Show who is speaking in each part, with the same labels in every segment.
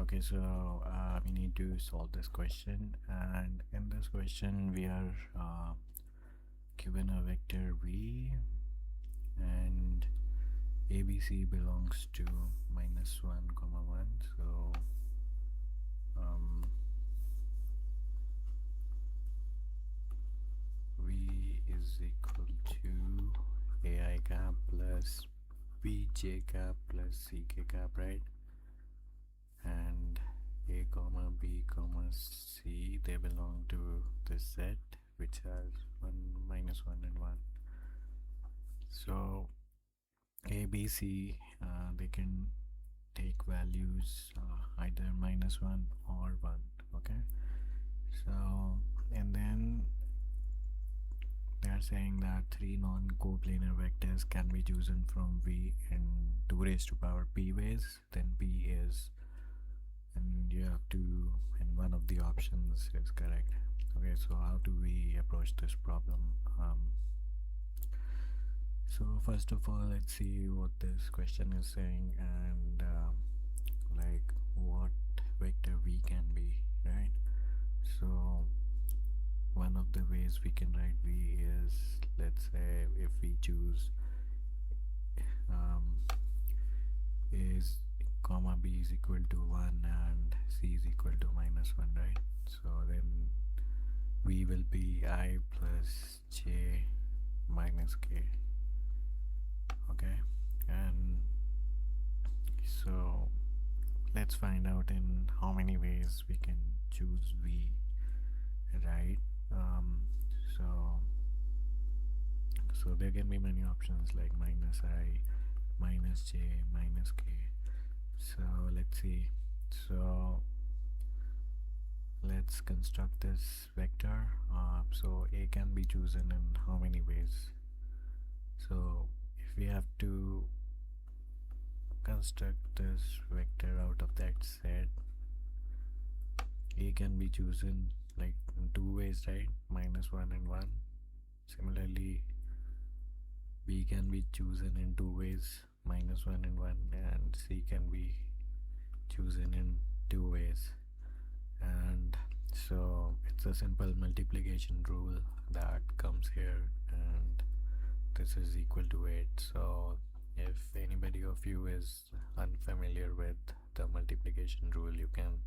Speaker 1: Okay, so we need to solve this question, and in this question we are given a vector v, and ABC belongs to -1, comma 1. So um, v is equal to ai cap plus bj cap plus ck cap, right? And a comma b comma c, they belong to this set which has 1, -1 and 1. So a b c, they can take values either -1 or 1. Okay, so and then they are saying that three non-coplanar vectors can be chosen from v in 2 raised to power p ways. Then p is, and you have to, and one of the options is correct. Okay, so how do we approach this problem? So first of all, let's see what this question is saying, and like what vector v can be, right? So one of the ways we can write v is, let's say if we choose um, is comma b is equal to 1 and c is equal to -1, right? So then v will be I plus j minus k. Okay, and so let's find out in how many ways we can choose v, right? So there can be many options like -I, -j, -k. So let's see. So let's construct this vector. So a can be chosen in how many ways? So if we have to construct this vector out of that set, a can be chosen like in 2 ways, right? -1 and 1. Similarly, b can be chosen in 2 ways, -1 and 1, and c can be chosen in 2 ways. And so it's a simple multiplication rule that comes here, and this is equal to 8. So if anybody of you is unfamiliar with the multiplication rule, you can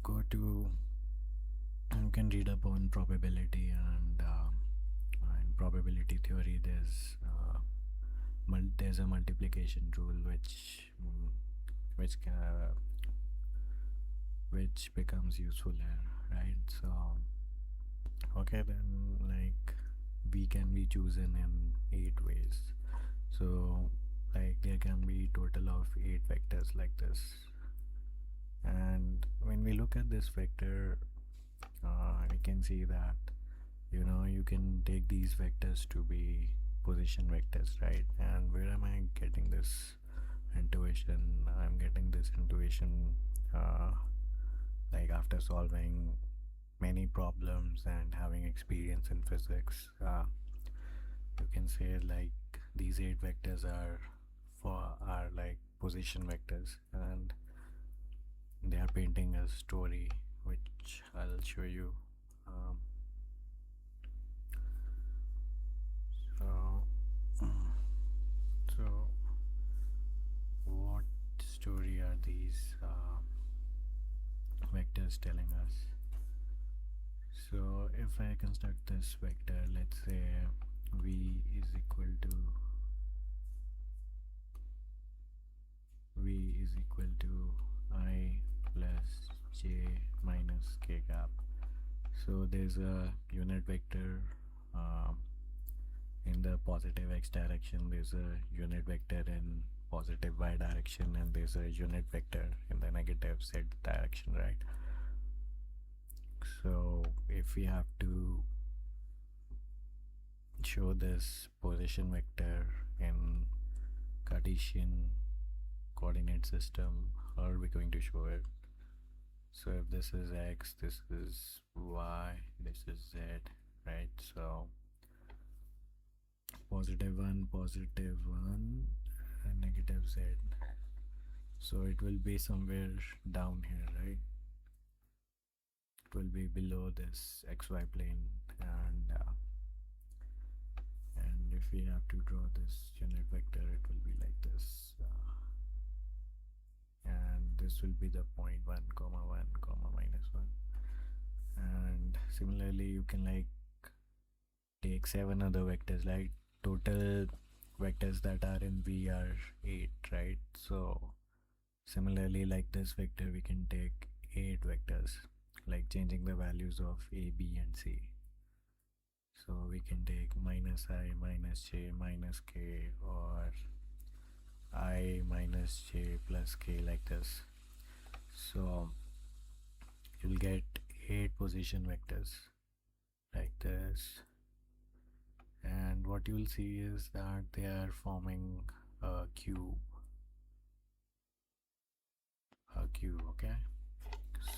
Speaker 1: go to, you can read up on probability, and in probability theory there's a multiplication rule which can, which becomes useful here, right? So okay, then like v can be chosen in 8 ways. So like there can be total of 8 vectors like this. And when we look at this vector, we can see that you can take these vectors to be position vectors, right? And where am I getting this intuition? I'm getting this intuition like after solving many problems and having experience in physics. You can say like these 8 vectors are like position vectors, and they are painting a story which I'll show you. Um, so so what story are these vectors telling us? So if I construct this vector, let's say v is equal to I plus j minus k cap. So there's a unit vector in the positive x direction, there's a unit vector in positive y direction, and there's a unit vector in the negative z direction, right? So if we have to show this position vector in Cartesian coordinate system, how are we going to show it? So if this is x, this is y, this is z, right? So +1, and -z. So it will be somewhere down here, right? It will be below this xy plane, and if we have to draw this unit vector, it will be like this, and this will be the point 1 comma 1 comma minus 1. And similarly you can like take 7 other vectors, like total vectors that are in V are 8, right? So similarly, like this vector, we can take 8 vectors, like changing the values of a, b, and c. So we can take minus I minus j minus k, or I minus j plus k, like this. So you'll get 8 position vectors like this, and what you'll see is that they are forming a cube. Okay.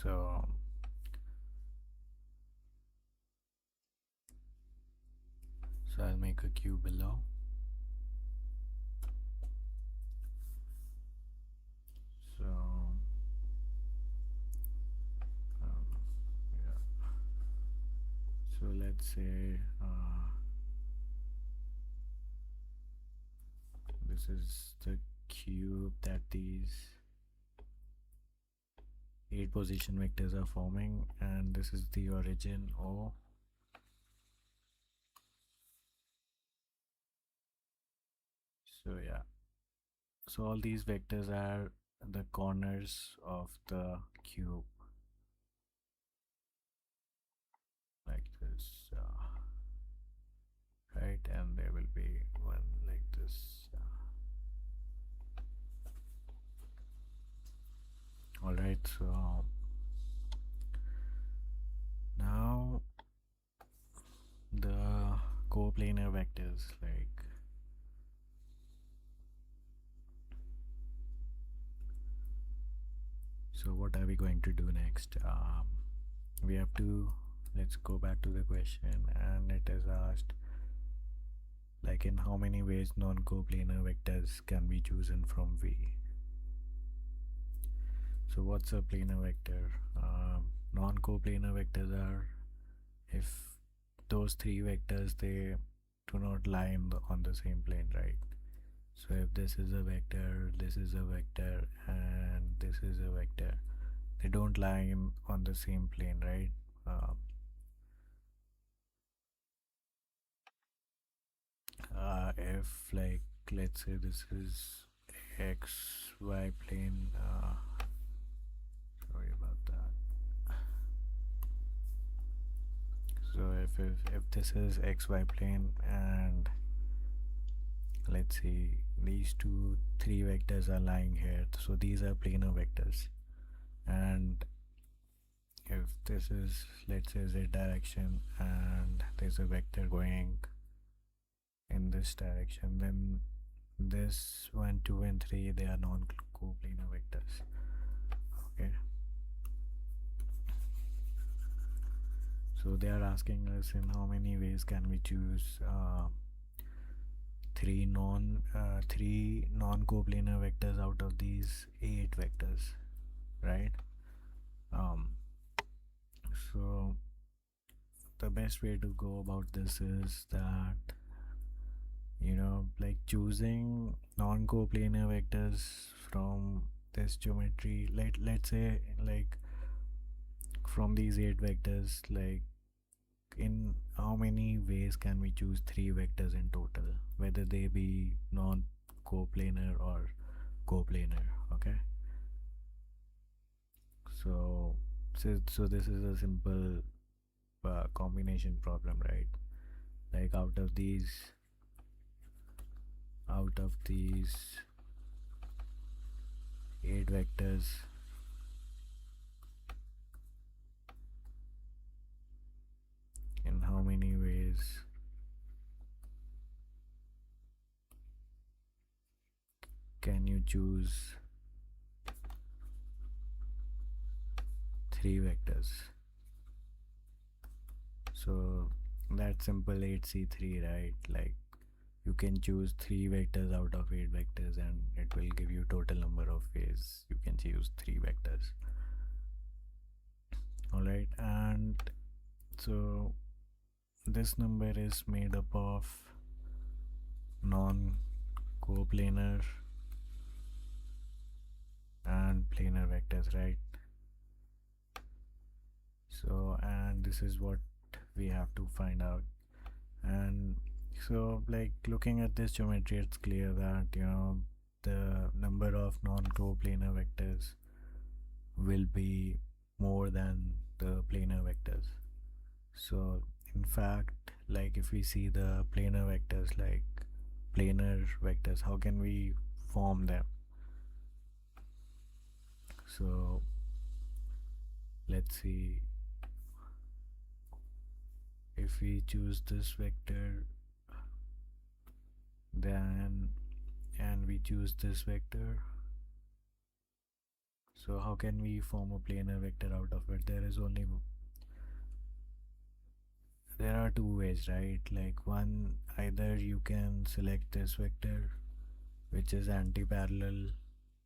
Speaker 1: So I'll make a cube below. So yeah. So let's say this is the cube that these 8 position vectors are forming, and this is the origin O. So yeah, so all these vectors are the corners of the cube, like this, right? And there will be one like this. All right, so now the coplanar vectors, like so what are we going to do next? We have to, let's go back to the question, and it is asked like in how many ways non-coplanar vectors can be chosen from V. So what's a planar vector? Non-coplanar vectors are if those 3 vectors, they do not lie on the same plane, right? So if this is a vector, this is a vector, and this is a vector, they don't lie on the same plane, right? If like let's say this is xy plane, sorry about that. So if this is xy plane, and let's see these 3 vectors are lying here, so these are planar vectors. And if this is, let's say, z direction, and there's a vector going in this direction, then this 1, 2, and 3, they are non-coplanar vectors. Okay, so they are asking us in how many ways can we choose 3 non-coplanar vectors out of these 8 vectors, right? So the best way to go about this is that, like choosing non-coplanar vectors from this geometry, let's say like from these 8 vectors, like in how many ways can we choose 3 vectors in total, whether they be non-coplanar or coplanar. Okay, so this is a simple combination problem, right? Like out of these 8 vectors, in how many ways can you choose 3 vectors? So that's simple 8C3, right? Like you can choose 3 vectors out of 8 vectors, and it will give you total number of ways choose three vectors. Alright, and so this number is made up of non-coplanar and planar vectors, right? So, and this is what we have to find out. And so, like, looking at this geometry, it's clear that, the number of non-coplanar vectors will be more than the planar vectors. So in fact, like, if we see the planar vectors, like planar vectors, how can we form them? So let's see, if we choose this vector, then, and we choose this vector, so how can we form a planar vector out of it? There are two ways, right? Like, one, either you can select this vector which is anti-parallel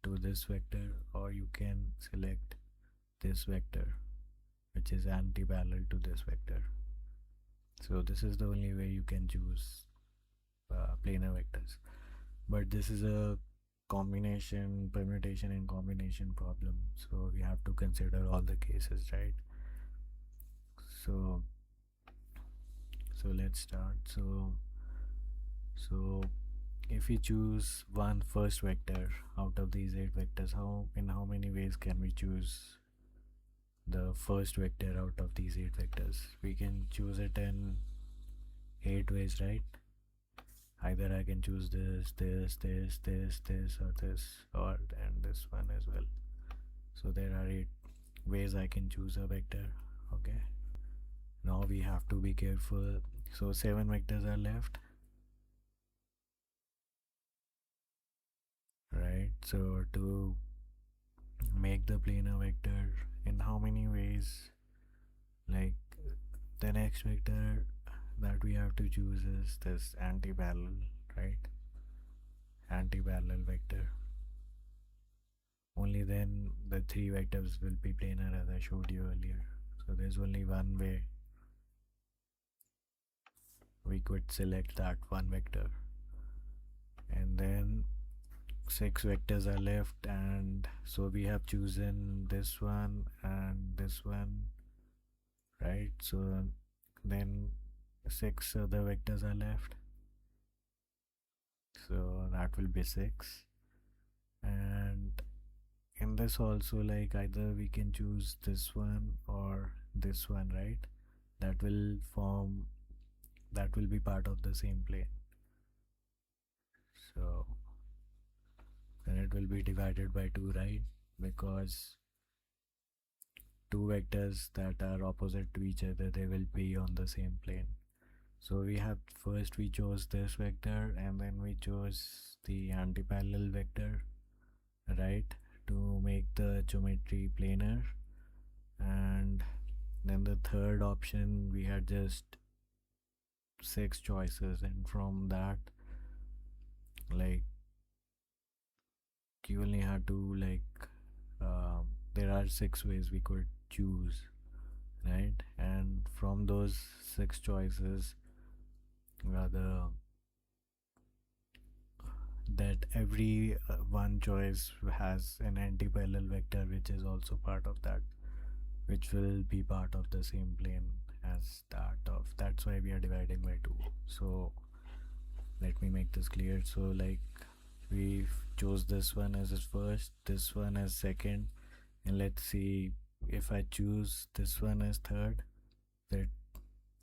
Speaker 1: to this vector, or you can select this vector which is anti-parallel to this vector. So this is the only way you can choose planar vectors. But this is a combination, permutation and combination problem, so we have to consider all the cases, right? So let's start. So if we choose one first vector out of these 8 vectors, how many ways can we choose the first vector out of these 8 vectors? We can choose it in 8 ways, right? Either I can choose this, this, this, this, this, or this, or and this one as well. So there are 8 ways I can choose a vector. Okay, now we have to be careful. So 7 vectors are left, right? So to make the planar vector, in how many ways? Like, the next vector that we have to choose is this anti-parallel, right? Anti-parallel vector. Only then the 3 vectors will be planar, as I showed you earlier. So there's only one way we could select that one vector. And then 6 vectors are left, and so we have chosen this one and this one, right? So then 6 other vectors are left, so that will be 6. And in this also, like, either we can choose this one or this one, right? That will form, that will be part of the same plane. So then it will be divided by 2, right? Because 2 vectors that are opposite to each other, they will be on the same plane. So we have, first we chose this vector, and then we chose the anti-parallel vector, right, to make the geometry planar. And then the third option, we had just 6 choices, and from that, like, you only had to, like, there are 6 ways we could choose, right? And from those 6 choices, the that every one choice has an anti-parallel vector which is also part of that, which will be part of the same plane as that of, that's why we are dividing by 2. So let me make this clear. So, like, we chose this one as first, this one as second, and let's see, if I choose this one as third, that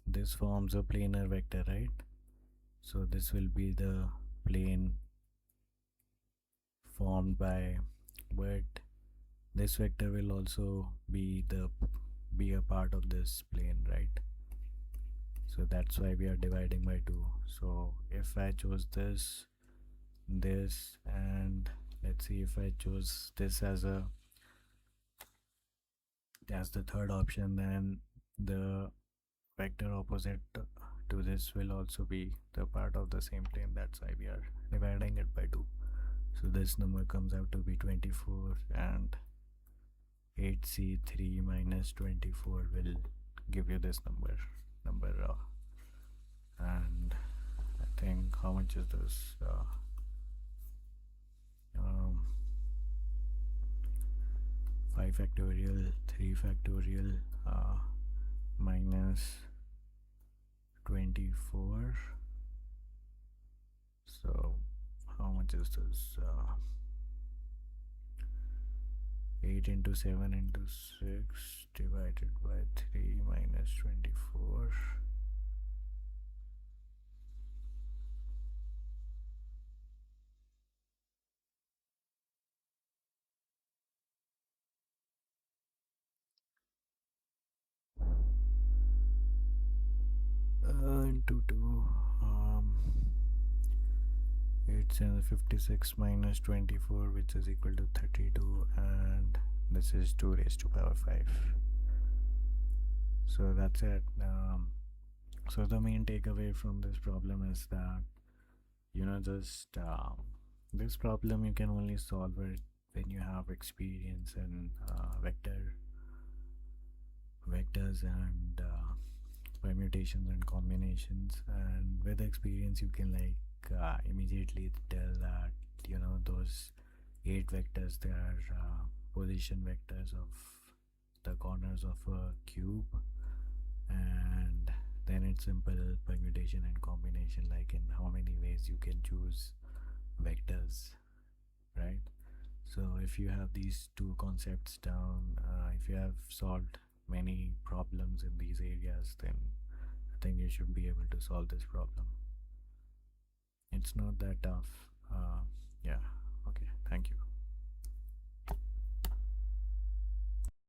Speaker 1: this forms a planar vector, right? So this will be the plane formed by, but this vector will also be a part of this plane, right? So that's why we are dividing by 2. So if I chose this, and let's see, if I chose this as the third option, then the vector opposite to this will also be the part of the same plane. That's why we are dividing it by 2. So this number comes out to be 24, and 8C3 minus 24 will give you this number and I think how much is this um, 5 factorial 3 factorial minus 24. So how much is this 8 into 7 into 6 divided by 3 minus 24. Into 2 it's 56 minus 24 which is equal to 32 and this is 2 raised to power 5. So that's it. So the main takeaway from this problem is that just this problem you can only solve it when you have experience in vectors and permutations and combinations, and with experience you can immediately tell that those 8 vectors, they are position vectors of the corners of a cube, and then it's simple permutation and combination, like in how many ways you can choose vectors, right? So if you have these two concepts down, if you have solved many problems in these areas, then I think you should be able to solve this problem. It's not that tough. Yeah, okay, thank you.